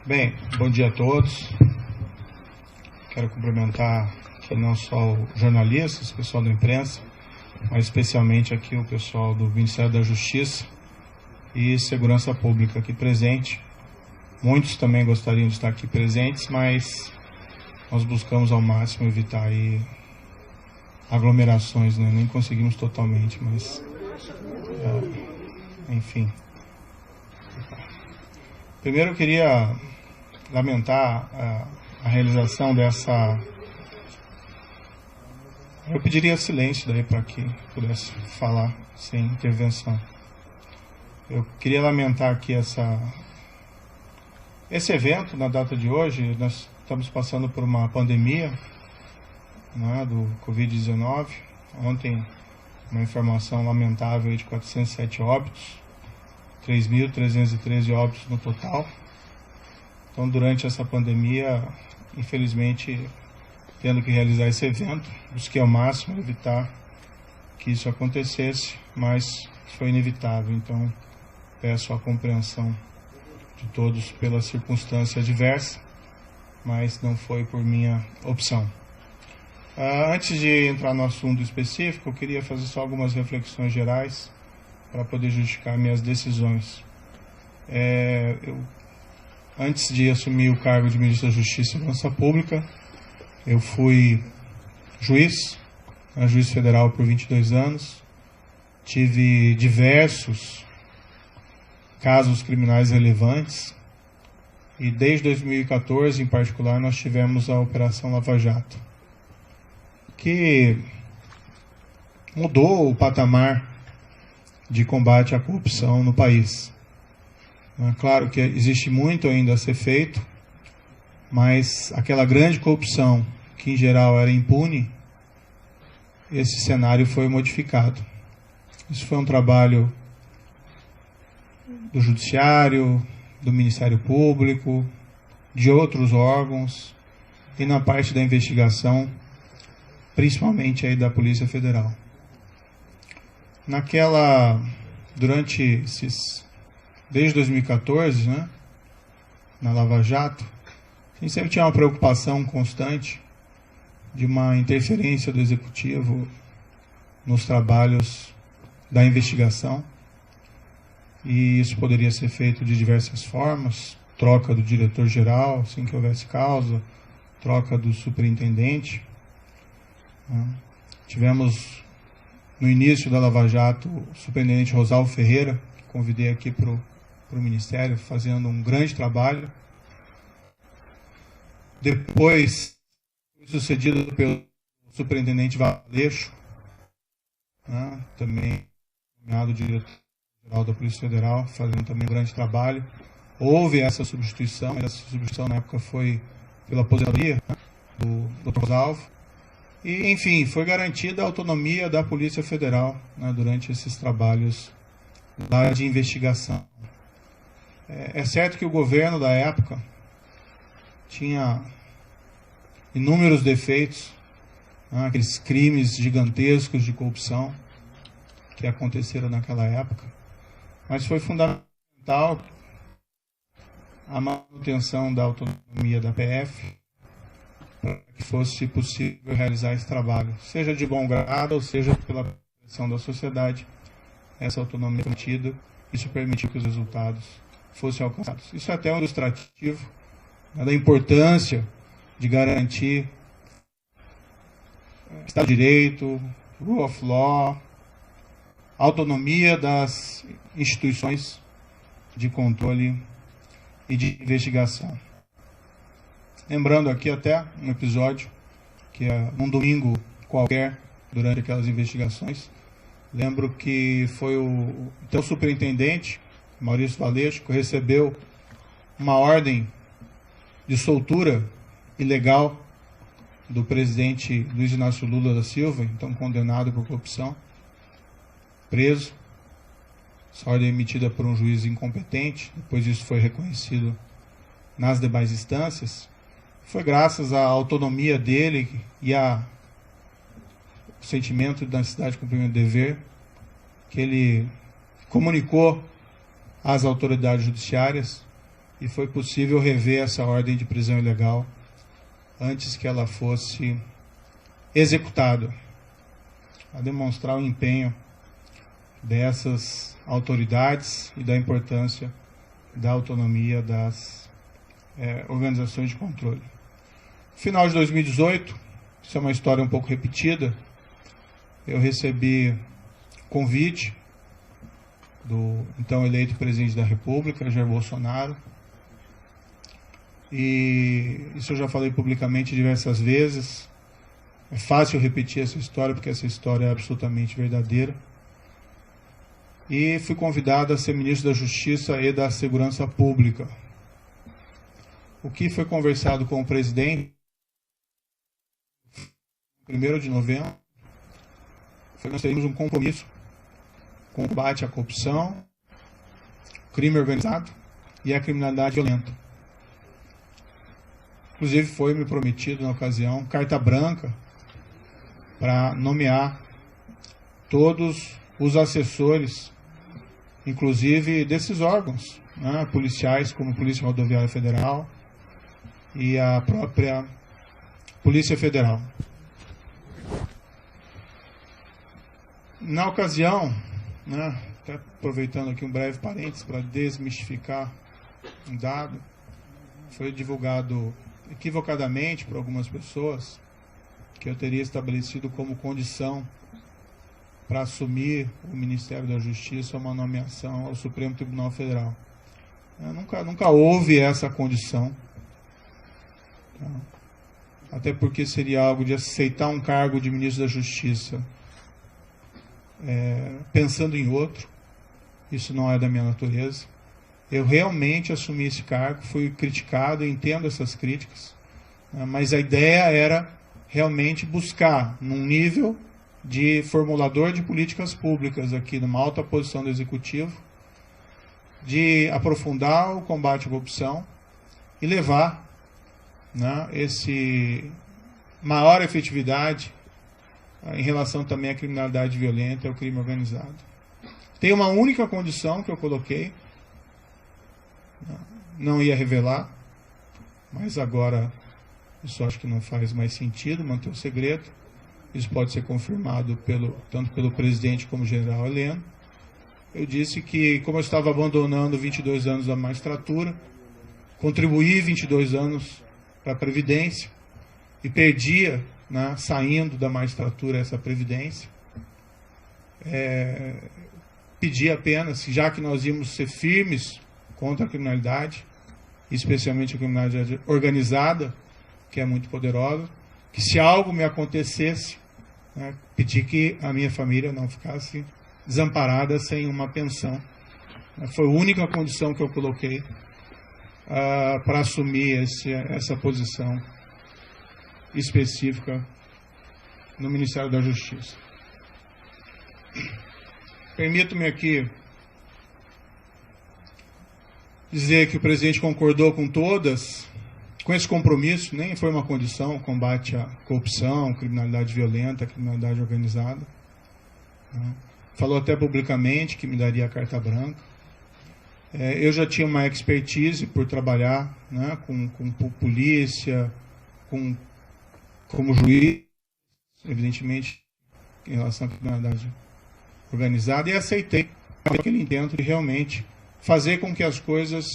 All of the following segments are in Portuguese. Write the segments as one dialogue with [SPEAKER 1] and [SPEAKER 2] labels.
[SPEAKER 1] Bem, bom dia a todos. Quero cumprimentar aqui não só os jornalistas, o pessoal da imprensa, mas especialmente aqui o pessoal do Ministério da Justiça e Segurança Pública aqui presente. Muitos também gostariam de estar aqui presentes, mas nós buscamos ao máximo evitar aí aglomerações, né? Nem conseguimos totalmente, mas enfim. Primeiro eu queria lamentar a realização dessa... Eu pediria silêncio daí para que pudesse falar sem intervenção. Eu queria lamentar aqui esse evento na data de hoje. Nós estamos passando por uma pandemia, né, do Covid-19. Ontem, uma informação lamentável de 407 óbitos, 3.313 óbitos no total. Então, durante essa pandemia, infelizmente, tendo que realizar esse evento, busquei ao máximo evitar que isso acontecesse, mas foi inevitável. Então, peço a compreensão de todos pela circunstância adversa, mas não foi por minha opção. Antes de entrar no assunto específico, eu queria fazer só algumas reflexões gerais para poder justificar minhas decisões. Antes de assumir o cargo de Ministro da Justiça e Segurança Pública, eu fui juiz federal por 22 anos, tive diversos casos criminais relevantes e desde 2014, em particular, nós tivemos a Operação Lava Jato, que mudou o patamar de combate à corrupção no país. É claro que existe muito ainda a ser feito, mas aquela grande corrupção, que em geral era impune, esse cenário foi modificado. Isso foi um trabalho do Judiciário, do Ministério Público, de outros órgãos, e na parte da investigação, principalmente aí da Polícia Federal. Desde 2014, né, na Lava Jato, a gente sempre tinha uma preocupação constante de uma interferência do Executivo nos trabalhos da investigação. E isso poderia ser feito de diversas formas: troca do diretor-geral, assim que houvesse causa, troca do superintendente. Tivemos, no início da Lava Jato, o superintendente Rosalvo Ferreira, que convidei aqui para o Ministério, fazendo um grande trabalho. Depois, sucedido pelo superintendente Valeixo, né, também nomeado diretor-geral da Polícia Federal, fazendo também um grande trabalho. Houve essa substituição, mas essa substituição na época foi pela aposentadoria, né, do Dr. Rosalvo. E, enfim, foi garantida a autonomia da Polícia Federal, né, durante esses trabalhos lá de investigação. É certo que o governo da época tinha inúmeros defeitos, né, aqueles crimes gigantescos de corrupção que aconteceram naquela época, mas foi fundamental a manutenção da autonomia da PF para que fosse possível realizar esse trabalho, seja de bom grado ou seja pela pressão da sociedade. Essa autonomia foi mantida, isso permitiu que os resultados fossem alcançados. Isso é até um ilustrativo, né, da importância de garantir Estado de Direito, Rule of Law, autonomia das instituições de controle e de investigação. Lembrando aqui até um episódio que é um domingo qualquer, durante aquelas investigações, lembro que foi o superintendente, Maurício Valeixo, que recebeu uma ordem de soltura ilegal do presidente Luiz Inácio Lula da Silva, então condenado por corrupção, preso. Essa ordem emitida por um juiz incompetente, depois isso foi reconhecido nas demais instâncias. Foi graças à autonomia dele e ao sentimento da necessidade de cumprimento do dever que ele comunicou às autoridades judiciárias e foi possível rever essa ordem de prisão ilegal antes que ela fosse executada, a demonstrar o empenho dessas autoridades e da importância da autonomia das organizações de controle. No final de 2018, isso é uma história um pouco repetida, eu recebi convite do então eleito presidente da República, Jair Bolsonaro, e isso eu já falei publicamente diversas vezes. É fácil repetir essa história, porque essa história é absolutamente verdadeira. E fui convidado a ser ministro da Justiça e da Segurança Pública. O que foi conversado com o presidente, 1º de novembro, foi que nós teríamos um compromisso com o combate à corrupção, crime organizado e a criminalidade violenta. Inclusive foi me prometido na ocasião carta branca para nomear todos os assessores, inclusive desses órgãos, né, policiais, como a Polícia Rodoviária Federal e a própria Polícia Federal. Na ocasião, né, até aproveitando aqui um breve parênteses para desmistificar um dado, foi divulgado equivocadamente por algumas pessoas que eu teria estabelecido como condição para assumir o Ministério da Justiça uma nomeação ao Supremo Tribunal Federal. Nunca houve essa condição, até porque seria algo de aceitar um cargo de ministro da Justiça pensando em outro. Isso não é da minha natureza. Eu realmente assumi esse cargo, fui criticado, entendo essas críticas, mas a ideia era realmente buscar, num nível de formulador de políticas públicas aqui, numa alta posição do Executivo, de aprofundar o combate à corrupção e levar, né, esse maior efetividade em relação também à criminalidade violenta e ao crime organizado. Tem uma única condição que eu coloquei, não ia revelar, mas agora isso acho que não faz mais sentido manter o segredo. Isso pode ser confirmado tanto pelo presidente como general Heleno. Eu disse que, como eu estava abandonando 22 anos da magistratura, contribuí 22 anos para a Previdência e perdia, né, saindo da magistratura, essa Previdência. Pedi apenas, já que nós íamos ser firmes contra a criminalidade, especialmente a criminalidade organizada, que é muito poderosa, que se algo me acontecesse, né, pedi que a minha família não ficasse desamparada sem uma pensão. Foi a única condição que eu coloquei para assumir essa posição específica no Ministério da Justiça. Permito-me aqui dizer que o presidente concordou com esse compromisso, nem foi uma condição, o combate à corrupção, criminalidade violenta, criminalidade organizada. Falou até publicamente que me daria a carta branca. Eu já tinha uma expertise por trabalhar, né, com polícia, como juiz, evidentemente, em relação à criminalidade organizada, e aceitei aquele intento de realmente fazer com que as coisas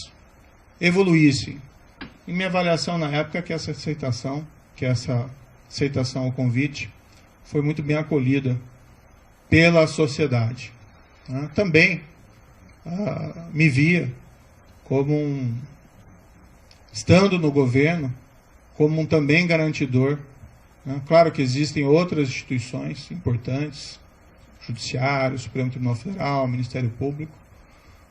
[SPEAKER 1] evoluíssem. E minha avaliação na época é que essa aceitação ao convite foi muito bem acolhida pela sociedade. Também me via como estando no governo, como um também garantidor. Claro que existem outras instituições importantes, Judiciário, Supremo Tribunal Federal, Ministério Público,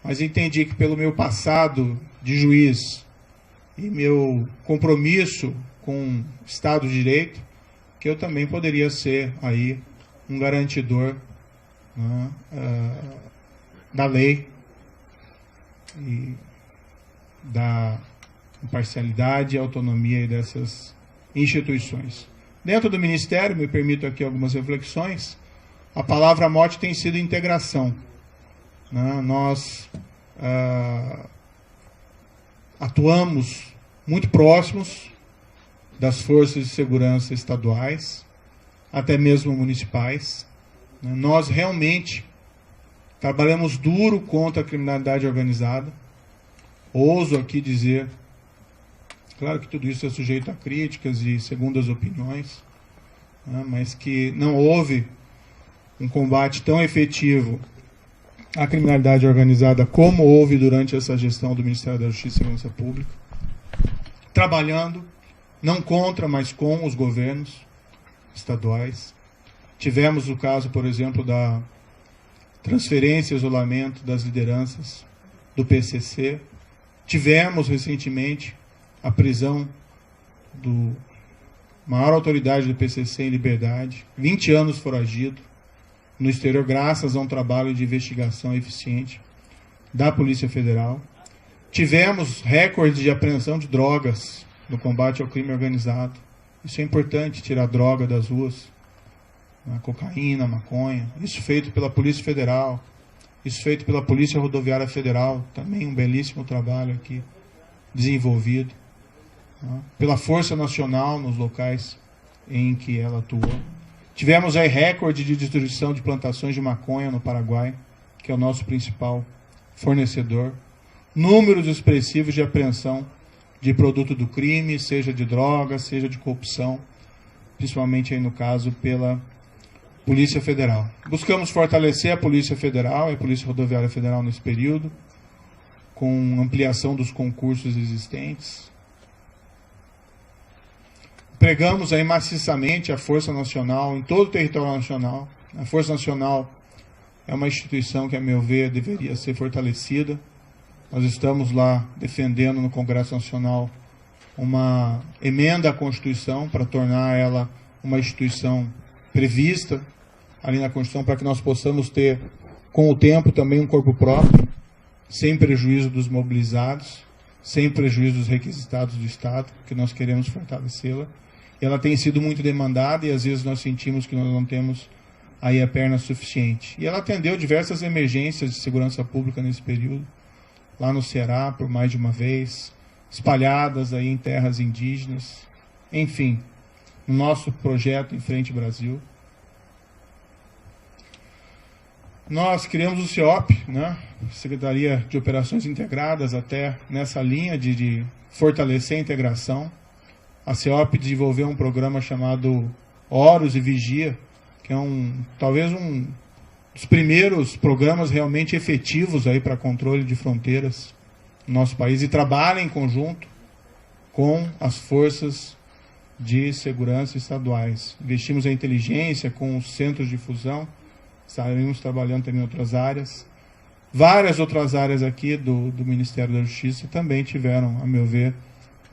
[SPEAKER 1] mas entendi que pelo meu passado de juiz e meu compromisso com o Estado de Direito, que eu também poderia ser aí um garantidor, né, da lei e da imparcialidade e autonomia dessas instituições. Dentro do Ministério, me permito aqui algumas reflexões, a palavra-mote tem sido integração. Nós atuamos muito próximos das forças de segurança estaduais, até mesmo municipais. Nós realmente trabalhamos duro contra a criminalidade organizada. Ouso aqui dizer, claro que tudo isso é sujeito a críticas e segundas opiniões, mas que não houve um combate tão efetivo à criminalidade organizada como houve durante essa gestão do Ministério da Justiça e Segurança Pública, trabalhando não contra, mas com os governos estaduais. Tivemos o caso, por exemplo, da transferência e isolamento das lideranças do PCC. Tivemos recentemente a prisão do maior autoridade do PCC em liberdade, 20 anos foragido no exterior, graças a um trabalho de investigação eficiente da Polícia Federal. Tivemos recordes de apreensão de drogas no combate ao crime organizado. Isso é importante, tirar droga das ruas, a cocaína, a maconha. Isso feito pela Polícia Federal, isso feito pela Polícia Rodoviária Federal, também um belíssimo trabalho aqui desenvolvido, pela Força Nacional nos locais em que ela atuou. Tivemos aí recorde de destruição de plantações de maconha no Paraguai, que é o nosso principal fornecedor. Números expressivos de apreensão de produto do crime, seja de droga, seja de corrupção, principalmente aí no caso pela Polícia Federal. Buscamos fortalecer a Polícia Federal e a Polícia Rodoviária Federal nesse período, com ampliação dos concursos existentes. Empregamos aí maciçamente a Força Nacional em todo o território nacional. A Força Nacional é uma instituição que, a meu ver, deveria ser fortalecida. Nós estamos lá defendendo no Congresso Nacional uma emenda à Constituição para tornar ela uma instituição prevista ali na Constituição, para que nós possamos ter, com o tempo, também um corpo próprio, sem prejuízo dos mobilizados, sem prejuízo dos requisitados do Estado, que nós queremos fortalecê-la. Ela tem sido muito demandada e às vezes nós sentimos que nós não temos aí a perna suficiente. E ela atendeu diversas emergências de segurança pública nesse período, lá no Ceará, por mais de uma vez, espalhadas aí em terras indígenas, enfim, no nosso projeto Em Frente Brasil. Nós criamos o CEOP, Secretaria de Operações Integradas, até nessa linha de fortalecer a integração. A CEOP desenvolveu um programa chamado Horus e Vigia, que é talvez um dos primeiros programas realmente efetivos aí para controle de fronteiras no nosso país, e trabalha em conjunto com as forças de segurança estaduais. Investimos em inteligência com os centros de fusão, estaremos trabalhando também em outras áreas. Várias outras áreas aqui do Ministério da Justiça também tiveram, a meu ver,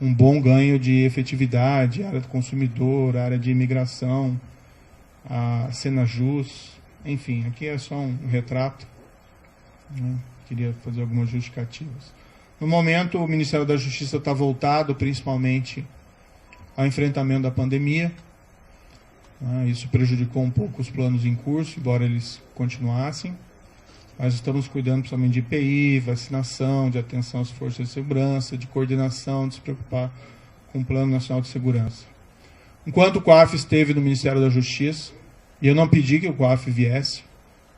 [SPEAKER 1] um bom ganho de efetividade, área do consumidor, área de imigração, a Senajus, enfim, aqui é só um retrato, queria fazer algumas justificativas. No momento, o Ministério da Justiça está voltado principalmente ao enfrentamento da pandemia. Isso prejudicou um pouco os planos em curso, embora eles continuassem. Mas estamos cuidando principalmente de IPI, vacinação, de atenção às forças de segurança, de coordenação, de se preocupar com o Plano Nacional de Segurança. Enquanto o COAF esteve no Ministério da Justiça, e eu não pedi que o COAF viesse,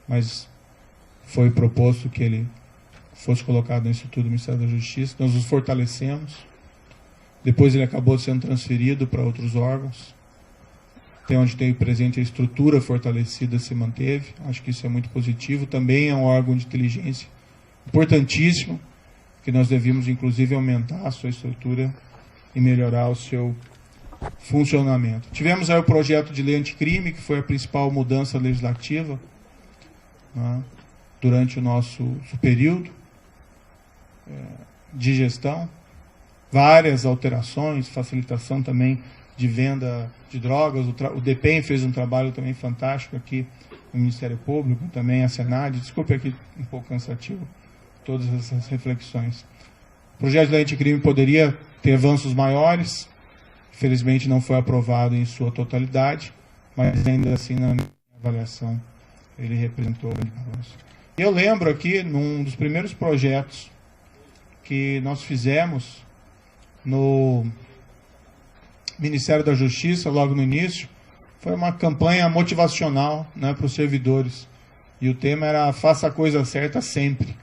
[SPEAKER 1] mas foi proposto que ele fosse colocado no Instituto do Ministério da Justiça, nós os fortalecemos. Depois ele acabou sendo transferido para outros órgãos. Até onde tem presente a estrutura fortalecida se manteve. Acho que isso é muito positivo. Também é um órgão de inteligência importantíssimo, que nós devemos, inclusive, aumentar a sua estrutura e melhorar o seu funcionamento. Tivemos aí o projeto de lei anticrime, que foi a principal mudança legislativa durante o nosso período de gestão. Várias alterações, facilitação também de venda de drogas. O DPEM fez um trabalho também fantástico aqui no Ministério Público, também a Senad. Desculpe aqui um pouco cansativo todas essas reflexões. O projeto de lei anticrime poderia ter avanços maiores, infelizmente não foi aprovado em sua totalidade, mas ainda assim, na minha avaliação, ele representou um grande avanço. Eu lembro aqui, num dos primeiros projetos que nós fizemos no Ministério da Justiça, logo no início, foi uma campanha motivacional, né, para os servidores. E o tema era faça a coisa certa sempre.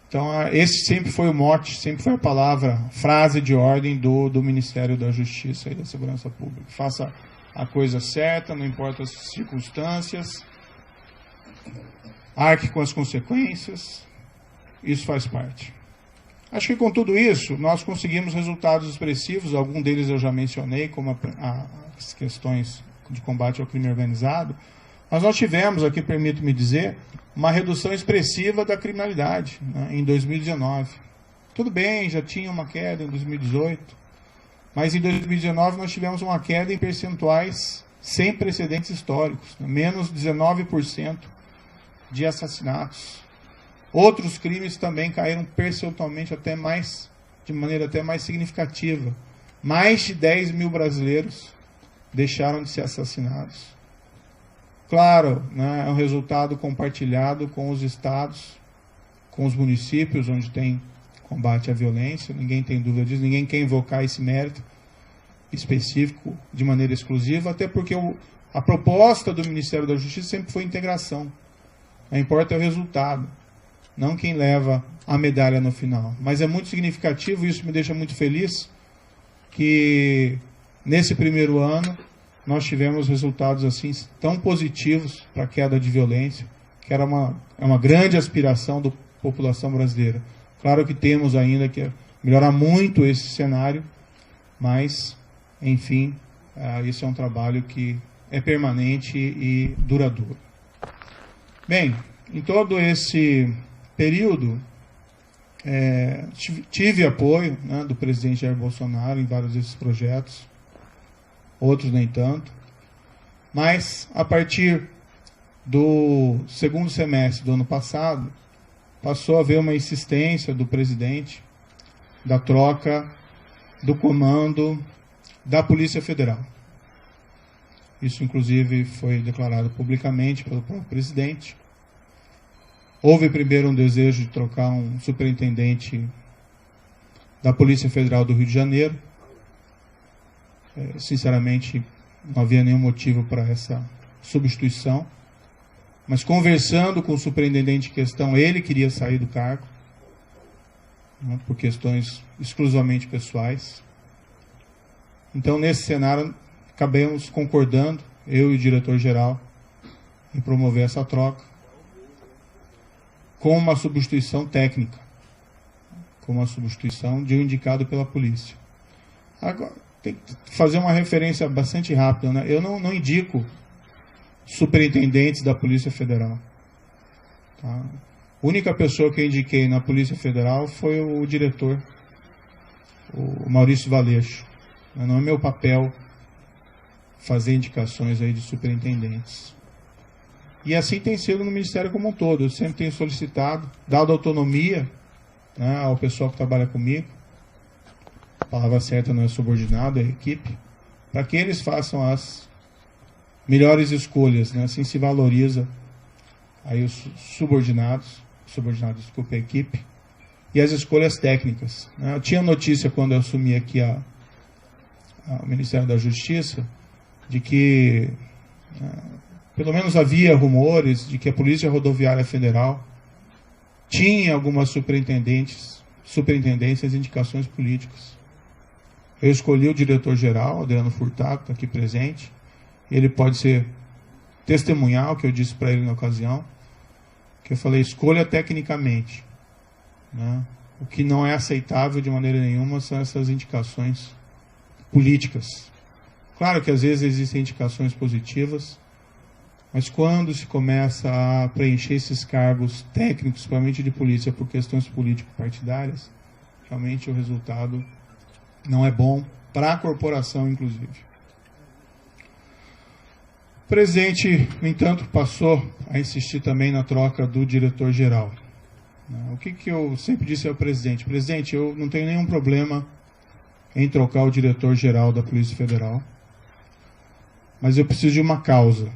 [SPEAKER 1] Então, esse sempre foi o mote, sempre foi a palavra, frase de ordem do Ministério da Justiça e da Segurança Pública. Faça a coisa certa, não importa as circunstâncias, arque com as consequências, isso faz parte. Acho que com tudo isso, nós conseguimos resultados expressivos, alguns deles eu já mencionei, como as questões de combate ao crime organizado, mas nós tivemos, aqui permito-me dizer, uma redução expressiva da criminalidade, né, em 2019. Tudo bem, já tinha uma queda em 2018, mas em 2019 nós tivemos uma queda em percentuais sem precedentes históricos, né, menos 19% de assassinatos. Outros crimes também caíram percentualmente de maneira até mais significativa. Mais de 10 mil brasileiros deixaram de ser assassinados. Claro, né, é um resultado compartilhado com os estados, com os municípios onde tem combate à violência, ninguém tem dúvida disso, ninguém quer invocar esse mérito específico de maneira exclusiva, até porque a proposta do Ministério da Justiça sempre foi integração. Não importa o resultado, não quem leva a medalha no final. Mas é muito significativo, e isso me deixa muito feliz, que nesse primeiro ano nós tivemos resultados assim tão positivos para a queda de violência, que era uma grande aspiração da população brasileira. Claro que temos ainda que melhorar muito esse cenário, mas, enfim, isso é um trabalho que é permanente e duradouro. Bem, em todo esse período, tive apoio, né, do presidente Jair Bolsonaro em vários desses projetos, outros nem tanto, mas a partir do segundo semestre do ano passado, passou a haver uma insistência do presidente da troca do comando da Polícia Federal. Isso, inclusive, foi declarado publicamente pelo próprio presidente. Houve primeiro um desejo de trocar um superintendente da Polícia Federal do Rio de Janeiro. Sinceramente, não havia nenhum motivo para essa substituição. Mas conversando com o superintendente em questão, ele queria sair do cargo, né, por questões exclusivamente pessoais. Então, nesse cenário, acabamos concordando, eu e o diretor-geral, em promover essa troca, com uma substituição técnica, com uma substituição de um indicado pela polícia. Agora, tem que fazer uma referência bastante rápida, né? Eu não indico superintendentes da Polícia Federal. Tá? A única pessoa que eu indiquei na Polícia Federal foi o diretor, o Maurício Valeixo. Não é meu papel fazer indicações aí de superintendentes. E assim tem sido no Ministério como um todo. Eu sempre tenho solicitado, dado autonomia, né, ao pessoal que trabalha comigo, a palavra certa não é subordinado, é equipe, para que eles façam as melhores escolhas, né? Assim se valoriza aí os subordinados, desculpe, a equipe, e as escolhas técnicas, né? Eu tinha notícia quando eu assumi aqui o Ministério da Justiça, de que pelo menos havia rumores de que a Polícia Rodoviária Federal tinha algumas superintendências e indicações políticas. Eu escolhi o diretor-geral, Adriano Furtado, que está aqui presente. Ele pode ser testemunhar o que eu disse para ele na ocasião, que eu falei, escolha tecnicamente, né? O que não é aceitável de maneira nenhuma são essas indicações políticas. Claro que às vezes existem indicações positivas, mas quando se começa a preencher esses cargos técnicos, principalmente de polícia, por questões político-partidárias, realmente o resultado não é bom para a corporação, inclusive. O presidente, no entanto, passou a insistir também na troca do diretor-geral. O que eu sempre disse ao presidente? Presidente, eu não tenho nenhum problema em trocar o diretor-geral da Polícia Federal, mas eu preciso de uma causa.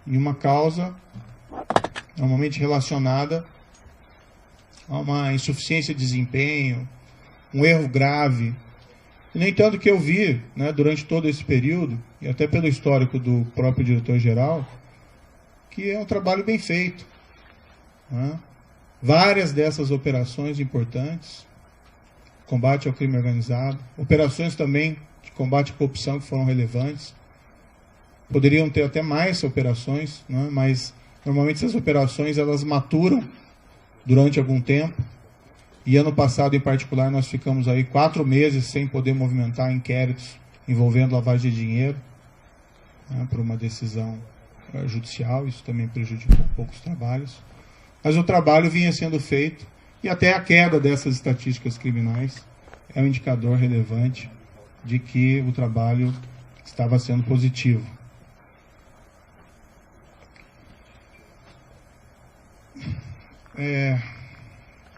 [SPEAKER 1] E uma causa normalmente relacionada há uma insuficiência de desempenho, um erro grave. No entanto, o que eu vi, né, durante todo esse período, e até pelo histórico do próprio diretor-geral, que é um trabalho bem feito. Né? Várias dessas operações importantes, combate ao crime organizado, operações também de combate à corrupção que foram relevantes. Poderiam ter até mais operações, né? Mas normalmente essas operações elas maturam durante algum tempo. E ano passado, em particular, nós ficamos aí 4 meses sem poder movimentar inquéritos envolvendo lavagem de dinheiro, né, por uma decisão judicial. Isso também prejudicou um pouco os trabalhos. Mas o trabalho vinha sendo feito e até a queda dessas estatísticas criminais é um indicador relevante de que o trabalho estava sendo positivo.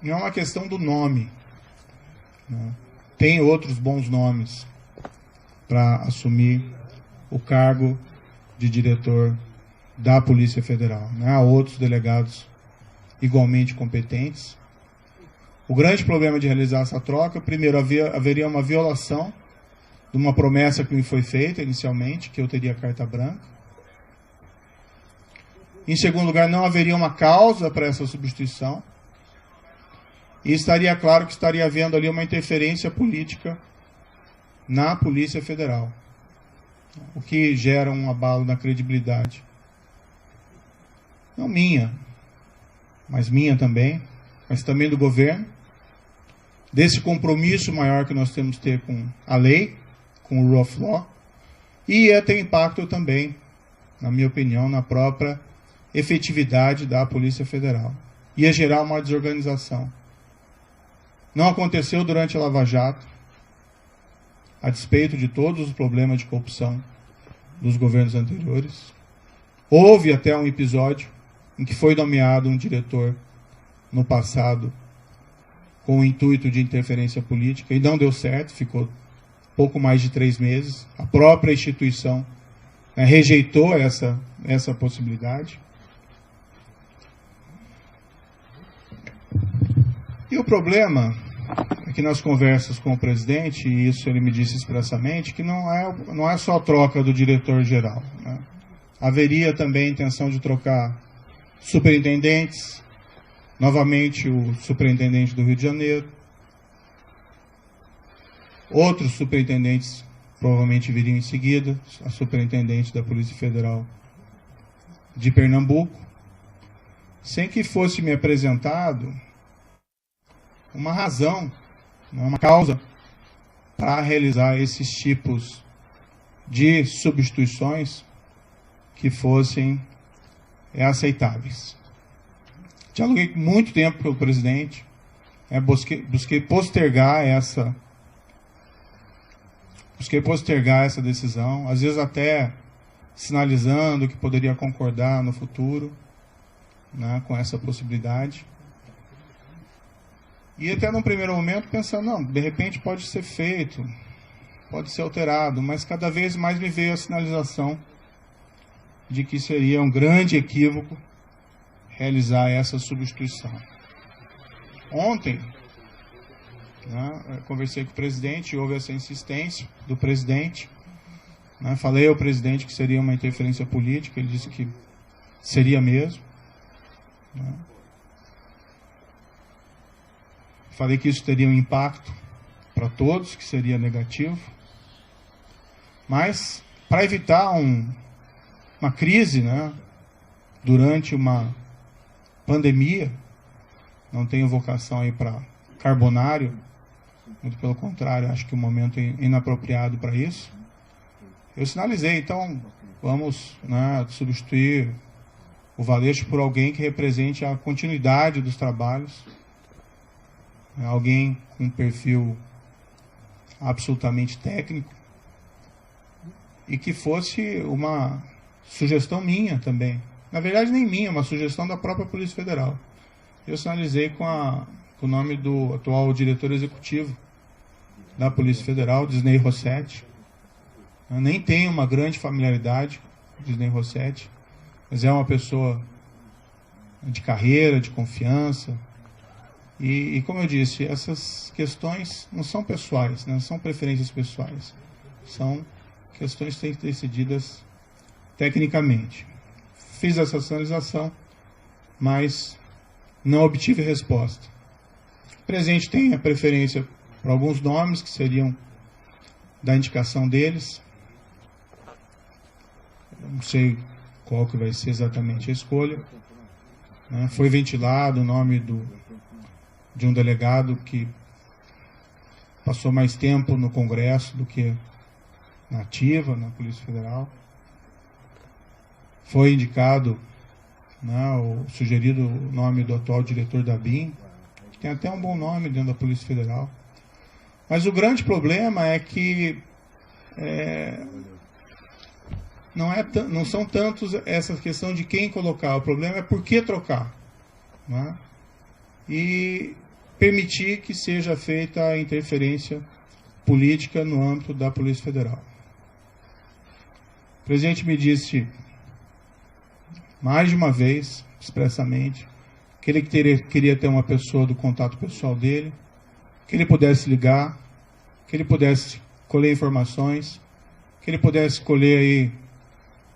[SPEAKER 1] Não é uma questão do nome. Né? Tem outros bons nomes para assumir o cargo de diretor da Polícia Federal. Né? Há outros delegados igualmente competentes. O grande problema de realizar essa troca, primeiro, haveria uma violação de uma promessa que me foi feita inicialmente, que eu teria carta branca. Em segundo lugar, não haveria uma causa para essa substituição. E estaria claro que estaria havendo ali uma interferência política na Polícia Federal, o que gera um abalo na credibilidade. Não minha, mas minha também, mas também do governo, desse compromisso maior que nós temos que ter com a lei, com o rule of law, e ia ter impacto também, na minha opinião, na própria efetividade da Polícia Federal. Ia gerar uma desorganização. Não aconteceu durante a Lava Jato, a despeito de todos os problemas de corrupção dos governos anteriores. Houve até um episódio em que foi nomeado um diretor no passado com o intuito de interferência política e não deu certo, ficou pouco mais de 3 meses. A própria instituição, né, rejeitou essa possibilidade. E o problema é que nas conversas com o presidente, e isso ele me disse expressamente, que não é só a troca do diretor-geral. Né? Haveria também a intenção de trocar superintendentes, novamente o superintendente do Rio de Janeiro, outros superintendentes provavelmente viriam em seguida, a superintendente da Polícia Federal de Pernambuco, sem que fosse me apresentado uma razão, uma causa para realizar esses tipos de substituições que fossem aceitáveis. Dialoguei muito tempo com o presidente, busquei postergar essa decisão, às vezes até sinalizando que poderia concordar no futuro, né, com essa possibilidade. E até num primeiro momento pensando, não, de repente pode ser feito, pode ser alterado, mas cada vez mais me veio a sinalização de que seria um grande equívoco realizar essa substituição. Ontem, né, conversei com o presidente, houve essa insistência do presidente, né, falei ao presidente que seria uma interferência política, ele disse que seria mesmo. Né. Falei que isso teria um impacto para todos, que seria negativo. Mas, para evitar uma crise, né, durante uma pandemia, não tenho vocação aí para carbonário, muito pelo contrário, acho que o momento é inapropriado para isso. Eu sinalizei, então, vamos, né, substituir o Valeixo por alguém que represente a continuidade dos trabalhos, alguém com um perfil absolutamente técnico e que fosse uma sugestão minha também. Na verdade, nem minha, uma sugestão da própria Polícia Federal. Eu sinalizei com o nome do atual diretor executivo da Polícia Federal, Disney Rossetti. Eu nem tenho uma grande familiaridade com Disney Rossetti, mas é uma pessoa de carreira, de confiança, E como eu disse, essas questões não são pessoais, não são preferências pessoais. São questões que têm que ser decididas tecnicamente. Fiz essa sinalização, mas não obtive resposta. O presidente tem a preferência por alguns nomes que seriam da indicação deles. Eu não sei qual que vai ser exatamente a escolha. Foi ventilado o nome de um delegado que passou mais tempo no Congresso do que na ativa, na Polícia Federal. Foi indicado, o sugerido o nome do atual diretor da BIM, que tem até um bom nome dentro da Polícia Federal. Mas o grande problema é que não são tantos essa questão de quem colocar, o problema é por que trocar. E permitir que seja feita a interferência política no âmbito da Polícia Federal. O presidente me disse mais de uma vez, expressamente, que ele queria ter uma pessoa do contato pessoal dele, que ele pudesse ligar, que ele pudesse colher informações, que ele pudesse colher aí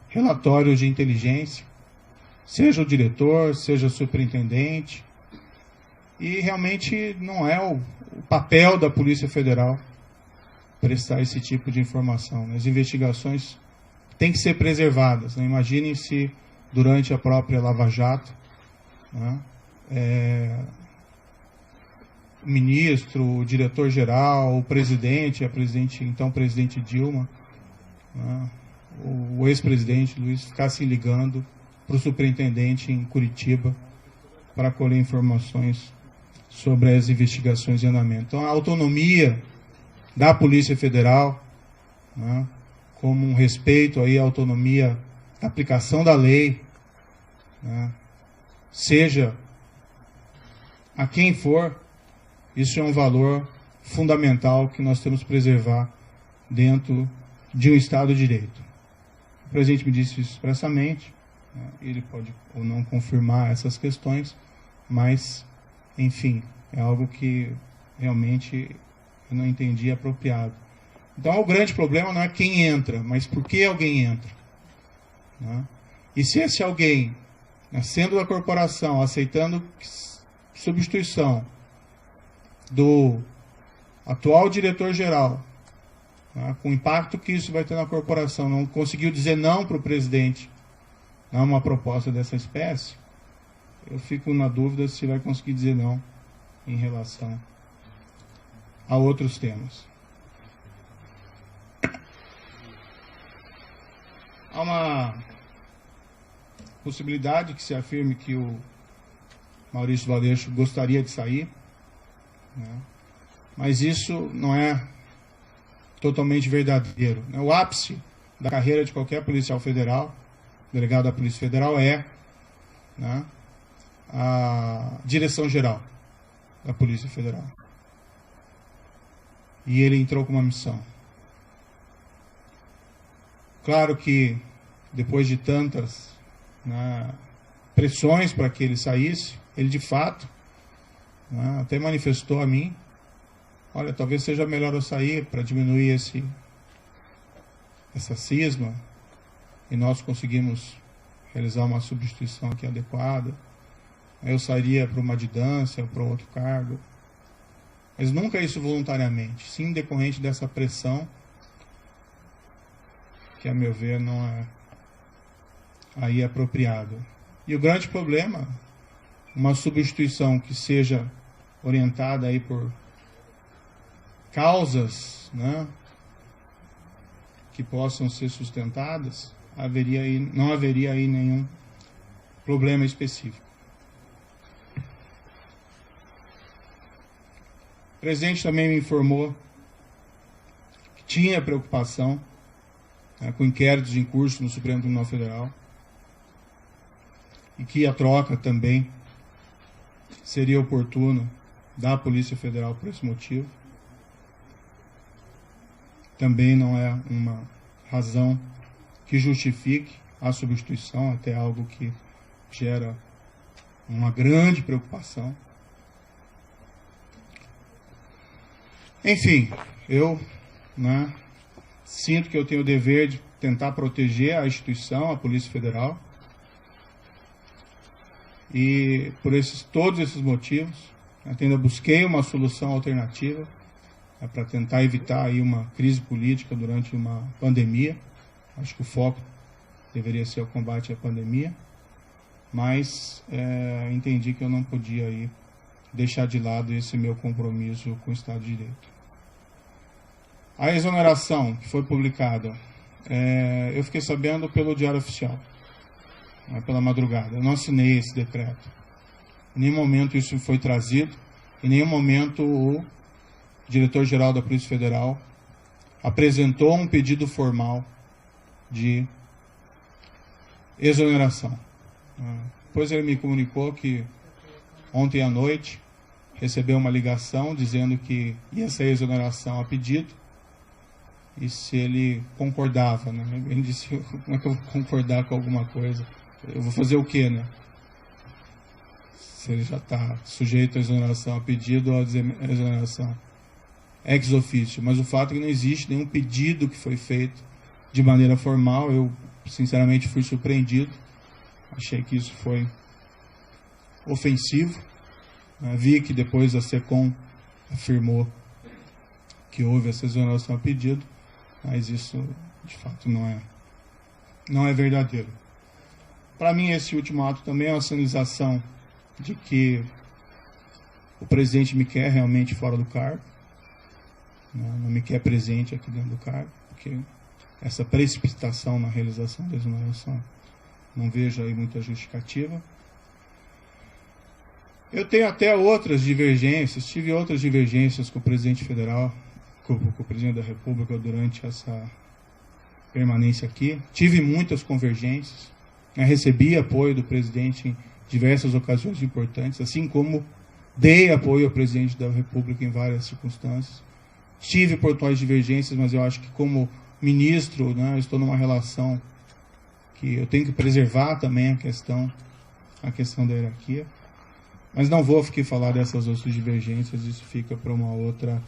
[SPEAKER 1] relatórios de inteligência, seja o diretor, seja o superintendente. E realmente não é o papel da Polícia Federal prestar esse tipo de informação. As investigações têm que ser preservadas. Imaginem se durante a própria Lava Jato, o ministro, o diretor-geral, o presidente, então presidente Dilma, o ex-presidente Luiz ficassem ligando para o superintendente em Curitiba para colher informações sobre as investigações em andamento. Então, a autonomia da Polícia Federal, como um respeito aí à autonomia da aplicação da lei, seja a quem for, isso é um valor fundamental que nós temos que preservar dentro de um Estado de Direito. O presidente me disse isso expressamente, ele pode ou não confirmar essas questões, mas, enfim, é algo que realmente eu não entendi apropriado. Então, o grande problema não é quem entra, mas por que alguém entra. E se esse alguém, sendo da corporação, aceitando substituição do atual diretor-geral, com o impacto que isso vai ter na corporação, não conseguiu dizer não para o presidente uma proposta dessa espécie, eu fico na dúvida se vai conseguir dizer não em relação a outros temas. Há uma possibilidade que se afirme que o Maurício Valeixo gostaria de sair, mas isso não é totalmente verdadeiro. O ápice da carreira de qualquer policial federal, delegado da Polícia Federal, é a direção-geral da Polícia Federal. E ele entrou com uma missão. Claro que, depois de tantas pressões para que ele saísse, ele de fato até manifestou a mim: olha, talvez seja melhor eu sair para diminuir essa cisma e nós conseguimos realizar uma substituição aqui adequada. Eu sairia para uma adjudância ou para outro cargo. Mas nunca isso voluntariamente, sim decorrente dessa pressão, que a meu ver não é aí apropriado. E o grande problema, uma substituição que seja orientada aí por causas que possam ser sustentadas, não haveria aí nenhum problema específico. O presidente também me informou que tinha preocupação com inquéritos em curso no Supremo Tribunal Federal e que a troca também seria oportuna da Polícia Federal por esse motivo. Também não é uma razão que justifique a substituição, até algo que gera uma grande preocupação. Enfim, eu, né, sinto que eu tenho o dever de tentar proteger a instituição, a Polícia Federal. E por todos esses motivos, ainda busquei uma solução alternativa para tentar evitar aí uma crise política durante uma pandemia. Acho que o foco deveria ser o combate à pandemia, mas entendi que eu não podia aí deixar de lado esse meu compromisso com o Estado de Direito. A exoneração que foi publicada, eu fiquei sabendo pelo Diário Oficial, pela madrugada. Eu não assinei esse decreto. Em nenhum momento isso foi trazido, em nenhum momento o diretor-geral da Polícia Federal apresentou um pedido formal de exoneração. Depois ele me comunicou que ontem à noite recebeu uma ligação dizendo que ia ser exoneração a pedido e se ele concordava, né? Ele disse, como é que eu vou concordar com alguma coisa? Eu vou fazer o quê, né? Se ele já está sujeito à exoneração a pedido ou à exoneração ex officio. Mas o fato é que não existe nenhum pedido que foi feito de maneira formal. Eu, sinceramente, fui surpreendido. Achei que isso foi ofensivo. Vi que depois a SECOM afirmou que houve essa exoneração a pedido, mas isso, de fato, não é verdadeiro. Para mim, esse último ato também é uma sinalização de que o presidente me quer realmente fora do cargo, não me quer presente aqui dentro do cargo, porque essa precipitação na realização da exoneração não vejo aí muita justificativa. Eu tenho até outras divergências, tive outras divergências com o presidente federal, com o presidente da República durante essa permanência aqui. Tive muitas convergências, recebi apoio do presidente em diversas ocasiões importantes, assim como dei apoio ao presidente da República em várias circunstâncias. Tive pontuais divergências, mas eu acho que como ministro, né, eu estou numa relação que eu tenho que preservar também a questão da hierarquia. Mas não vou aqui falar dessas outras divergências, isso fica para uma outra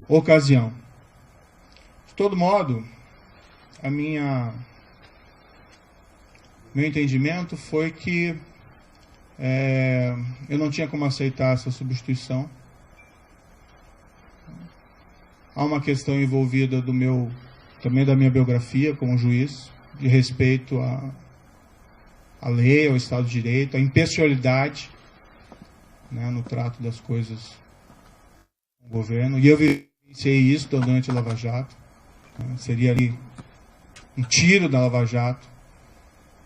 [SPEAKER 1] ocasião. De todo modo, meu entendimento foi que eu não tinha como aceitar essa substituição. Há uma questão envolvida também da minha biografia como juiz, de respeito à lei, ao Estado de Direito, à impessoalidade, né, no trato das coisas com o governo. E eu vivenciei isso durante a Lava Jato. Né, seria ali um tiro da Lava Jato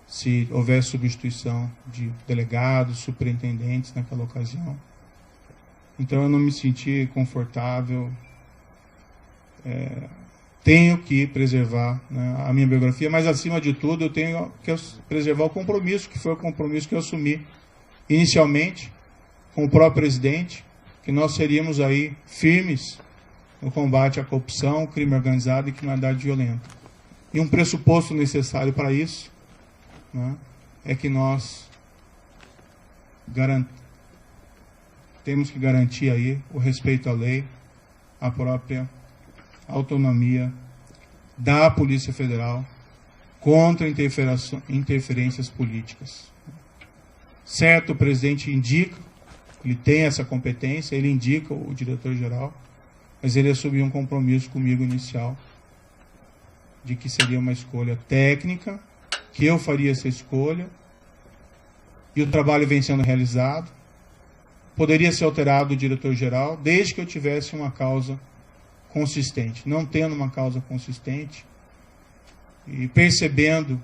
[SPEAKER 1] se houvesse substituição de delegados, superintendentes naquela ocasião. Então eu não me senti confortável. Tenho que preservar, né, a minha biografia, mas acima de tudo eu tenho que preservar o compromisso, que foi o compromisso que eu assumi inicialmente com o próprio presidente, que nós seríamos aí firmes no combate à corrupção, crime organizado e criminalidade violenta. E um pressuposto necessário para isso, né, é que nós temos que garantir aí o respeito à lei, a própria autonomia da Polícia Federal contra interferências políticas. Certo, o presidente indica, ele tem essa competência, ele indica o diretor-geral, mas ele assumiu um compromisso comigo inicial de que seria uma escolha técnica, que eu faria essa escolha, e o trabalho vem sendo realizado. Poderia ser alterado o diretor-geral, desde que eu tivesse uma causa consistente. Não tendo uma causa consistente e percebendo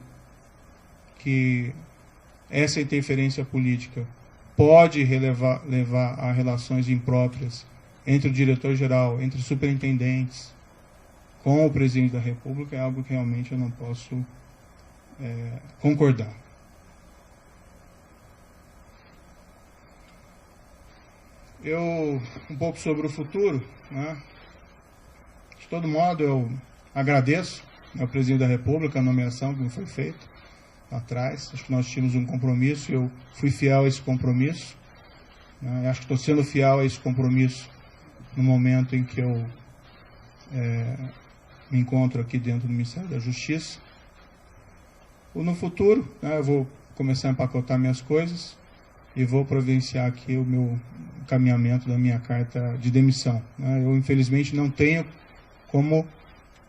[SPEAKER 1] que essa interferência política pode levar a relações impróprias entre o diretor-geral, entre os superintendentes, com o presidente da República, é algo que realmente eu não posso concordar. Um pouco sobre o futuro, né? De todo modo, eu agradeço ao presidente da República a nomeação que me foi feita lá atrás. Acho que nós tínhamos um compromisso, eu fui fiel a esse compromisso. Acho que estou sendo fiel a esse compromisso no momento em que eu me encontro aqui dentro do Ministério da Justiça. No futuro, né, eu vou começar a empacotar minhas coisas e vou providenciar aqui o meu encaminhamento da minha carta de demissão, né. Eu, infelizmente, não tenho como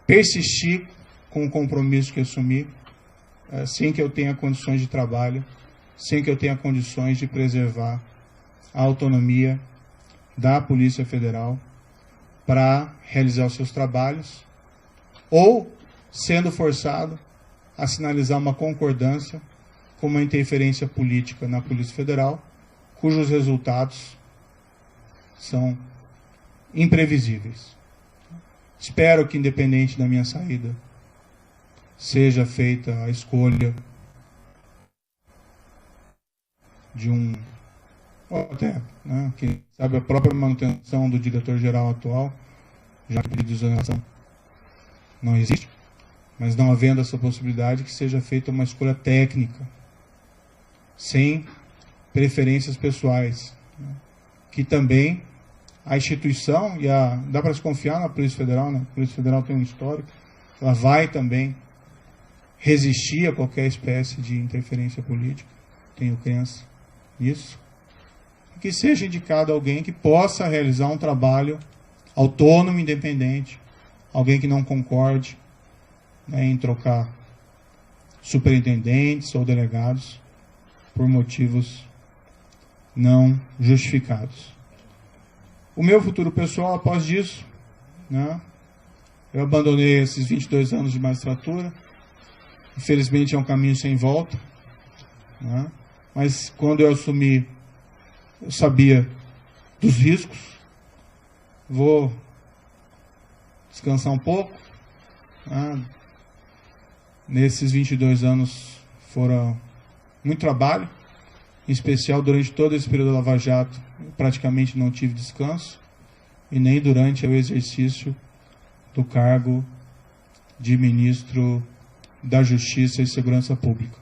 [SPEAKER 1] persistir com o compromisso que assumi sem que eu tenha condições de trabalho, sem que eu tenha condições de preservar a autonomia da Polícia Federal para realizar os seus trabalhos, ou sendo forçado a sinalizar uma concordância com uma interferência política na Polícia Federal, cujos resultados são imprevisíveis. Espero que, independente da minha saída, seja feita a escolha de ou até, né, quem sabe, a própria manutenção do diretor-geral atual, já que o pedido de exoneração não existe, mas não havendo essa possibilidade, que seja feita uma escolha técnica, sem preferências pessoais, né, que também a instituição, dá para se confiar na Polícia Federal, né? A Polícia Federal tem um histórico, ela vai também resistir a qualquer espécie de interferência política, tenho crença nisso, que seja indicado alguém que possa realizar um trabalho autônomo, independente, alguém que não concorde, né, em trocar superintendentes ou delegados por motivos não justificados. O meu futuro pessoal, após disso, né, eu abandonei esses 22 anos de magistratura. Infelizmente é um caminho sem volta, né, mas quando eu assumi, eu sabia dos riscos. Vou descansar um pouco, né. Nesses 22 anos foram muito trabalho, em especial durante todo esse período da Lava Jato, eu praticamente não tive descanso, e nem durante o exercício do cargo de ministro da Justiça e Segurança Pública.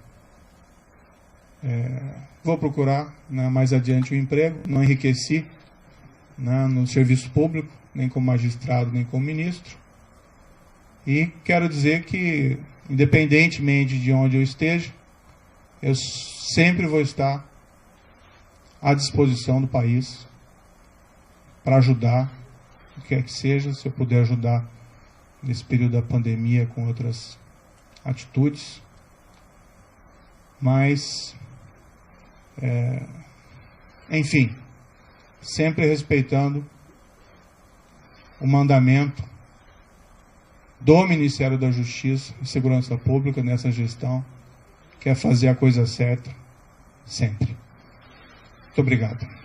[SPEAKER 1] Vou procurar, né, mais adiante um emprego, não enriqueci, né, no serviço público, nem como magistrado, nem como ministro, e quero dizer que, independentemente de onde eu esteja, eu sempre vou estar à disposição do país para ajudar, o que quer que seja, se eu puder ajudar nesse período da pandemia com outras atitudes, mas, enfim, sempre respeitando o mandamento do Ministério da Justiça e Segurança Pública nessa gestão, que é fazer a coisa certa sempre. Muito obrigado.